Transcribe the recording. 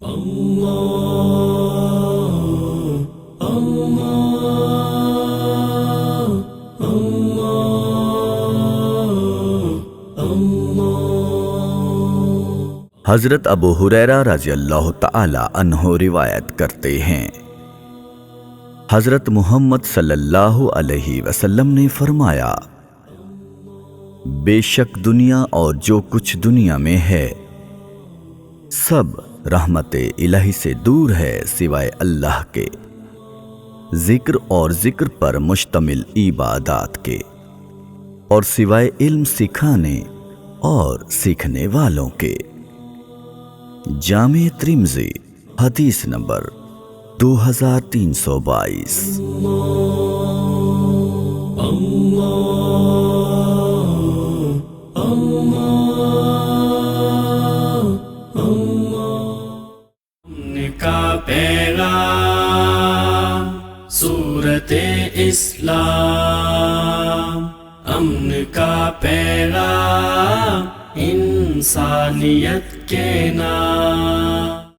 حضرت ابو ہریرہ رضی اللہ تعالی عنہ روایت کرتے ہیں، حضرت محمد صلی اللہ علیہ وسلم نے فرمایا، بے شک دنیا اور جو کچھ دنیا میں ہے سب رحمت الہی سے دور ہے سوائے اللہ کے، ذکر اور ذکر پر مشتمل عبادات کے، اور سوائے علم سکھانے اور سیکھنے والوں کے۔ جامع ترمذی حدیث نمبر 2322۔ کا پیغام صورت اسلام، امن کا پیغام انسانیت کے نام۔